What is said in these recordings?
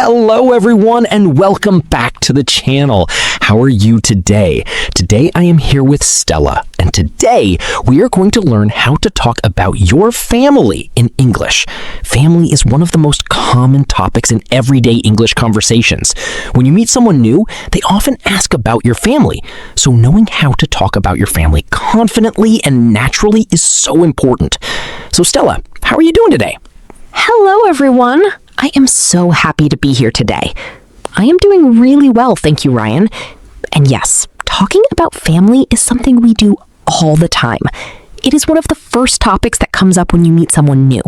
Hello everyone and welcome back to the channel. How are you today? Today I am here with Stella, and today we are going to learn how to talk about your family in English. Family is one of the most common topics in everyday English conversations. When you meet someone new, they often ask about your family. So knowing how to talk about your family confidently and naturally is so important. So Stella, how are you doing today? Hello, everyone. I am so happy to be here today. I am doing really well, thank you, Ryan. And yes, talking about family is something we do all the time. It is one of the first topics that comes up when you meet someone new.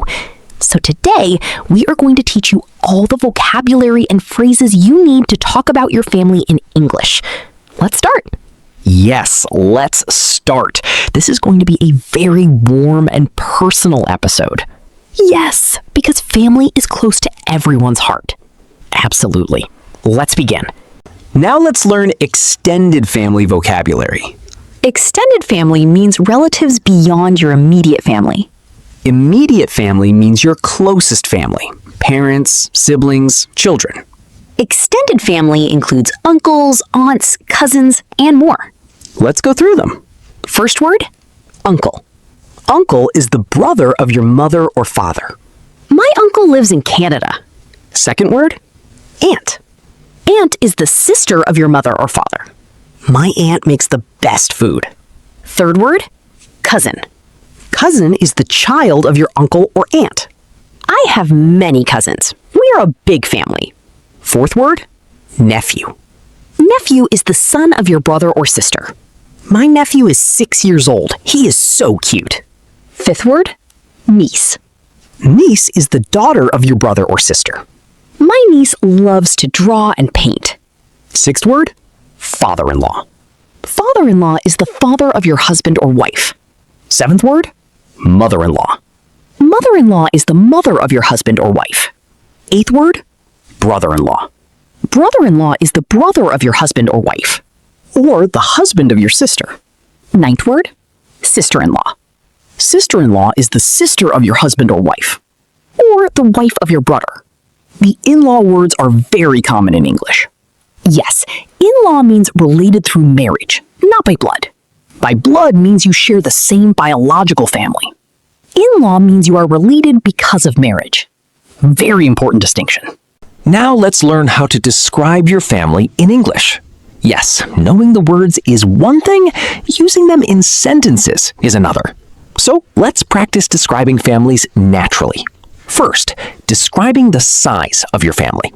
So today, we are going to teach you all the vocabulary and phrases you need to talk about your family in English. Let's start. Yes, let's start. This is going to be a very warm and personal episode. Yes, because family is close to everyone's heart. Absolutely. Let's begin. Now let's learn extended family vocabulary. Extended family means relatives beyond your immediate family. Immediate family means your closest family. Parents, siblings, children. Extended family includes uncles, aunts, cousins, and more. Let's go through them. First word, uncle. Uncle is the brother of your mother or father. My uncle lives in Canada. Second word, aunt. Aunt is the sister of your mother or father. My aunt makes the best food. Third word, cousin. Cousin is the child of your uncle or aunt. I have many cousins. We are a big family. Fourth word, nephew. Nephew is the son of your brother or sister. My nephew is 6 years old. He is so cute. Fifth word, niece. Niece is the daughter of your brother or sister. My niece loves to draw and paint. Sixth word, father-in-law. Father-in-law is the father of your husband or wife. Seventh word, mother-in-law. Mother-in-law is the mother of your husband or wife. Eighth word, brother-in-law. Brother-in-law is the brother of your husband or wife. Or the husband of your sister. Ninth word, sister-in-law. Sister-in-law is the sister of your husband or wife. Or the wife of your brother. The in-law words are very common in English. Yes, in-law means related through marriage, not by blood. By blood means you share the same biological family. In-law means you are related because of marriage. Very important distinction. Now let's learn how to describe your family in English. Yes, knowing the words is one thing, using them in sentences is another. So let's practice describing families naturally. First, describing the size of your family.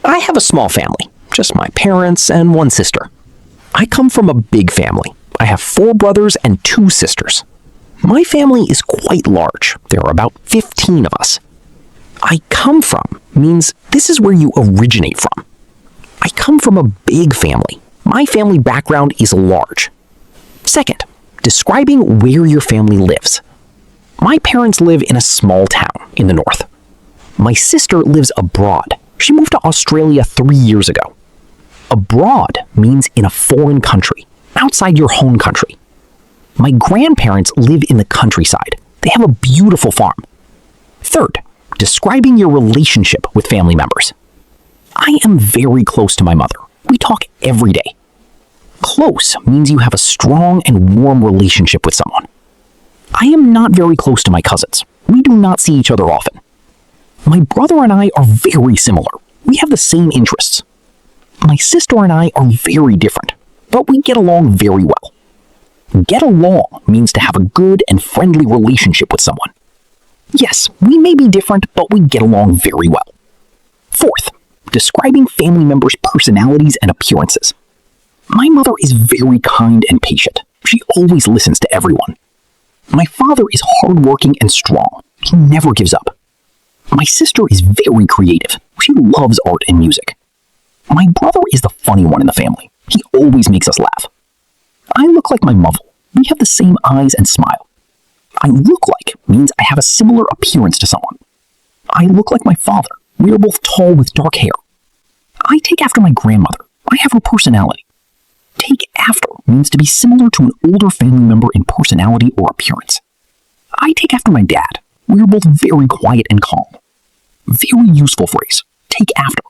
I have a small family, just my parents and one sister. I come from a big family. I have 4 brothers and 2 sisters. My family is quite large. There are about 15 of us. I come from means this is where you originate from. I come from a big family. My family background is large. Second, describing where your family lives. My parents live in a small town in the north. My sister lives abroad. She moved to Australia 3 years ago. Abroad means in a foreign country, outside your home country. My grandparents live in the countryside. They have a beautiful farm. Third, describing your relationship with family members. I am very close to my mother. We talk every day. Close means you have a strong and warm relationship with someone. I am not very close to my cousins. We do not see each other often. My brother and I are very similar. We have the same interests. My sister and I are very different, but we get along very well. Get along means to have a good and friendly relationship with someone. Yes, we may be different, but we get along very well. Fourth, describing family members' personalities and appearances. My mother is very kind and patient. She always listens to everyone. My father is hardworking and strong. He never gives up. My sister is very creative. She loves art and music. My brother is the funny one in the family. He always makes us laugh. I look like my mother. We have the same eyes and smile. I look like means I have a similar appearance to someone. I look like my father. We are both tall with dark hair. I take after my grandmother. I have her personality. Take after means to be similar to an older family member in personality or appearance. I take after my dad. We are both very quiet and calm. Very useful phrase. Take after.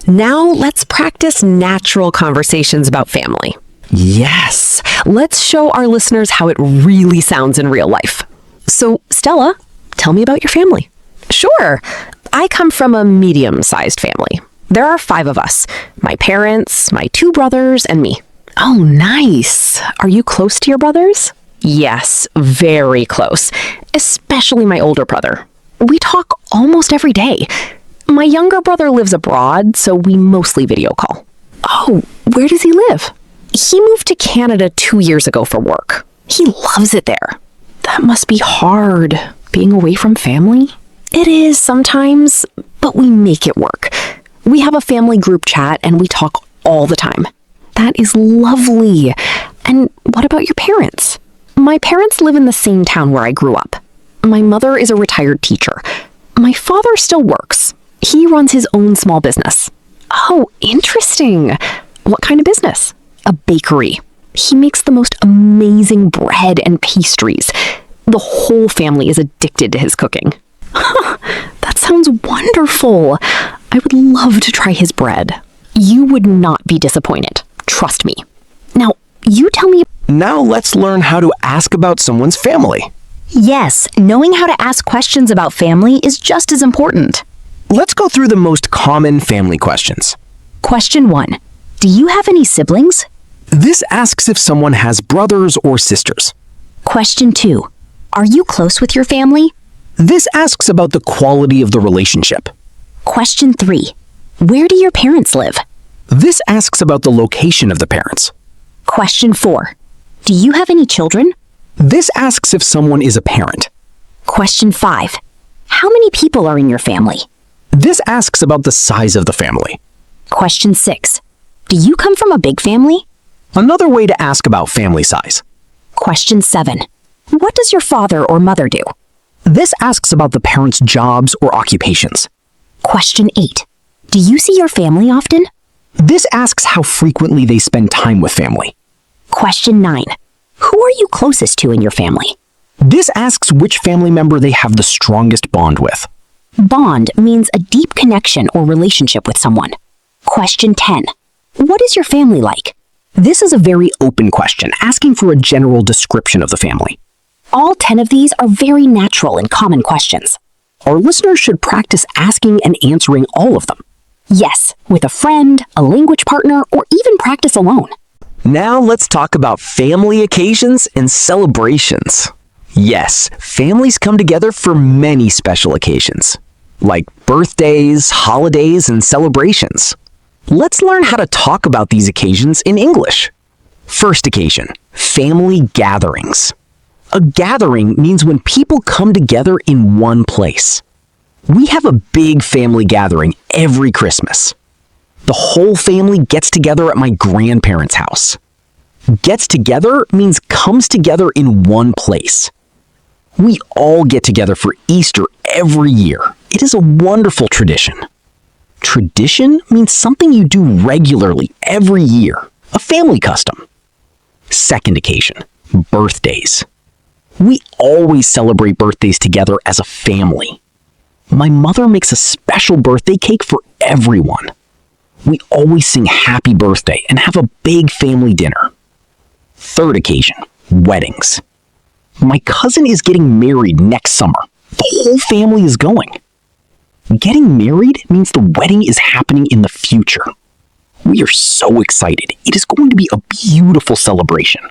Now let's practice natural conversations about family. Yes, let's show our listeners how it really sounds in real life. So, Stella, tell me about your family. Sure. I come from a medium-sized family. There are 5 of us. My parents, my 2 brothers, and me. Oh, nice. Are you close to your brothers? Yes, very close. Especially my older brother. We talk almost every day. My younger brother lives abroad, so we mostly video call. Oh, where does he live? He moved to Canada 2 years ago for work. He loves it there. That must be hard, being away from family. It is sometimes, but we make it work. We have a family group chat and we talk all the time. That is lovely. And what about your parents? My parents live in the same town where I grew up. My mother is a retired teacher. My father still works. He runs his own small business. Oh, interesting. What kind of business? A bakery. He makes the most amazing bread and pastries. The whole family is addicted to his cooking. That sounds wonderful. I would love to try his bread. You would not be disappointed. Trust me. Now, you tell me. Now let's learn how to ask about someone's family. Yes, knowing how to ask questions about family is just as important. Let's go through the most common family questions. Question 1. Do you have any siblings? This asks if someone has brothers or sisters. Question 2. Are you close with your family? This asks about the quality of the relationship. Question 3. Where do your parents live? This asks about the location of the parents. Question 4. Do you have any children? This asks if someone is a parent. Question 5. How many people are in your family? This asks about the size of the family. Question 6. Do you come from a big family? Another way to ask about family size. Question 7. What does your father or mother do? This asks about the parents' jobs or occupations. Question 8. Do you see your family often? This asks how frequently they spend time with family. Question 9. Who are you closest to in your family? This asks which family member they have the strongest bond with. Bond means a deep connection or relationship with someone. Question 10. What is your family like? This is a very open question, asking for a general description of the family. All 10 of these are very natural and common questions. Our listeners should practice asking and answering all of them. Yes, with a friend, a language partner, or even practice alone. Now let's talk about family occasions and celebrations. Yes, families come together for many special occasions, like birthdays, holidays, and celebrations. Let's learn how to talk about these occasions in English. First occasion, family gatherings. A gathering means when people come together in one place. We have a big family gathering every Christmas. The whole family gets together at my grandparents' house. Gets together means comes together in one place. We all get together for Easter every year. It is a wonderful tradition. Tradition means something you do regularly every year, a family custom. Second occasion, birthdays. We always celebrate birthdays together as a family. My mother makes a special birthday cake for everyone. We always sing happy birthday and have a big family dinner. Third occasion, weddings. My cousin is getting married next summer. The whole family is going. Getting married means the wedding is happening in the future. We are so excited. It is going to be a beautiful celebration.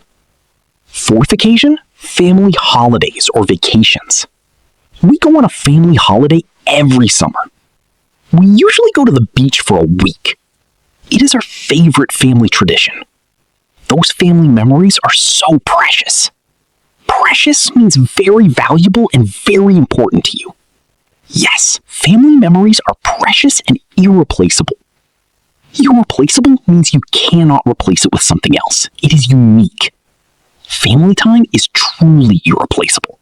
Fourth occasion, family holidays or vacations. We go on a family holiday every summer. We usually go to the beach for a week. It is our favorite family tradition. Those family memories are so precious. Precious means very valuable and very important to you. Yes, family memories are precious and irreplaceable. Irreplaceable means you cannot replace it with something else. It is unique. Family time is truly irreplaceable.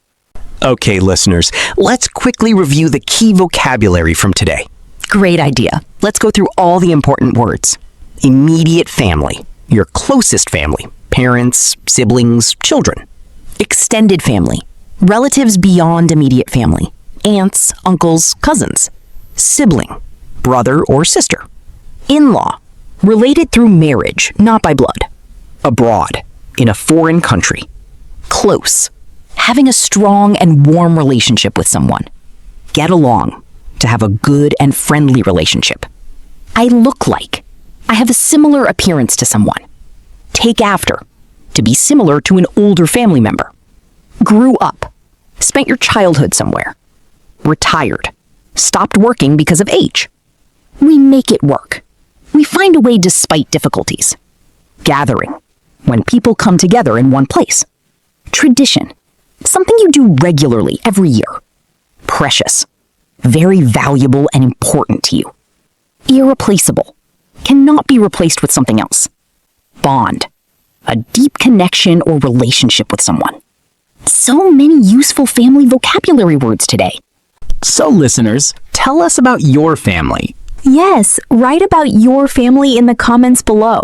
Okay, listeners, let's quickly review the key vocabulary from today. Great idea. Let's go through all the important words. Immediate family, your closest family, parents, siblings, children. Extended family, relatives beyond immediate family, aunts, uncles, cousins. Sibling, brother or sister. In-law, related through marriage, not by blood. Abroad, in a foreign country. Close, having a strong and warm relationship with someone. Get along, to have a good and friendly relationship. I look like, I have a similar appearance to someone. Take after, to be similar to an older family member. Grew up, spent your childhood somewhere. Retired, stopped working because of age. We make it work. We find a way despite difficulties. Gathering, when people come together in one place. Tradition, something you do regularly every year. Precious, very valuable and important to you. Irreplaceable, cannot be replaced with something else. Bond, a deep connection or relationship with someone. So many useful family vocabulary words today. So listeners, tell us about your family. Yes, write about your family in the comments below.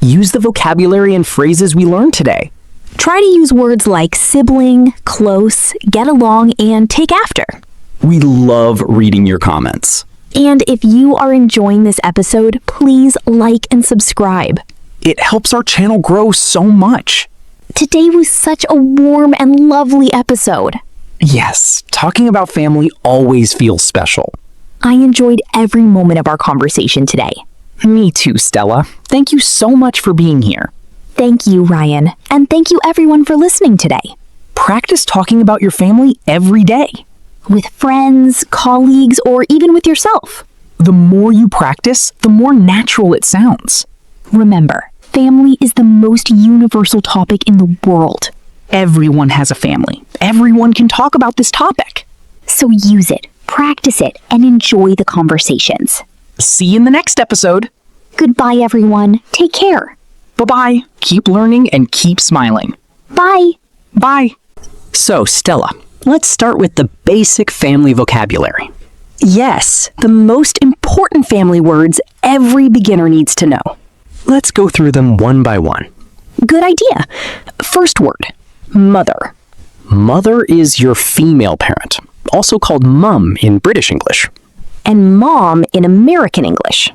Use the vocabulary and phrases we learned today. Try to use words like sibling, close, get along, and take after. We love reading your comments. And if you are enjoying this episode, please like and subscribe. It helps our channel grow so much. Today was such a warm and lovely episode. Yes, talking about family always feels special. I enjoyed every moment of our conversation today. Me too, Stella. Thank you so much for being here. Thank you, Ryan, and thank you everyone for listening today. Practice talking about your family every day. With friends, colleagues, or even with yourself. The more you practice, the more natural it sounds. Remember, family is the most universal topic in the world. Everyone has a family. Everyone can talk about this topic. So use it, practice it, and enjoy the conversations. See you in the next episode. Goodbye, everyone. Take care. Bye-bye. Keep learning and keep smiling. Bye. Bye. So, Stella, let's start with the basic family vocabulary. Yes, the most important family words every beginner needs to know. Let's go through them one by one. Good idea. First word, mother. Mother is your female parent, also called mum in British English. And mom in American English.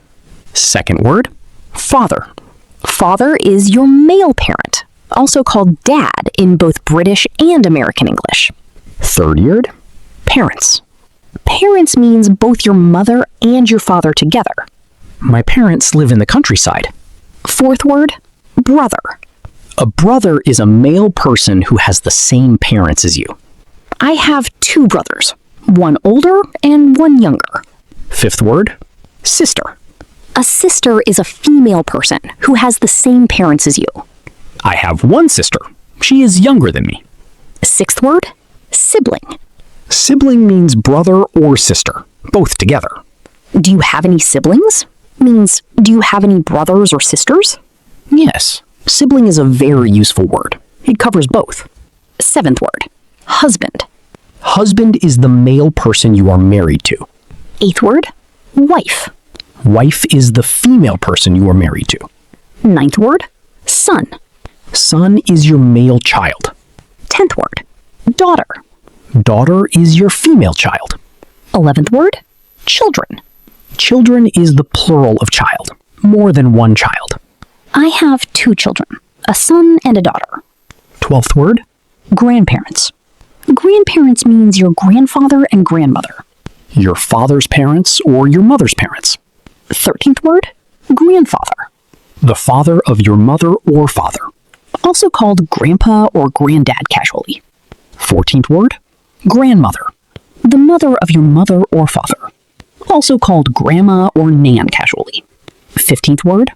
Second word, father. Father is your male parent, also called dad in both British and American English. Third word, parents. Parents means both your mother and your father together. My parents live in the countryside. Fourth word, brother. A brother is a male person who has the same parents as you. I have two brothers, one older and one younger. Fifth word, sister. A sister is a female person who has the same parents as you. I have one sister. She is younger than me. Sixth word, sibling. Sibling means brother or sister, both together. Do you have any siblings? Means, do you have any brothers or sisters? Yes, sibling is a very useful word. It covers both. Seventh word, husband. Husband is the male person you are married to. Eighth word, wife. Wife is the female person you are married to. Ninth word, son. Son is your male child. 10th word, daughter. Daughter is your female child. 11th word, children. Children is the plural of child, more than one child. I have two children, a son and a daughter. 12th word, grandparents. Grandparents means your grandfather and grandmother. Your father's parents or your mother's parents. 13th word, grandfather. The father of your mother or father. Also called grandpa or granddad casually. 14th word, grandmother. The mother of your mother or father. Also called grandma or nan casually. 15th word,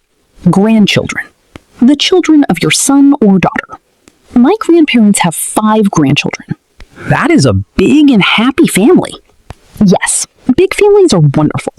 grandchildren. The children of your son or daughter. My grandparents have 5 grandchildren. That is a big and happy family. Yes, big families are wonderful.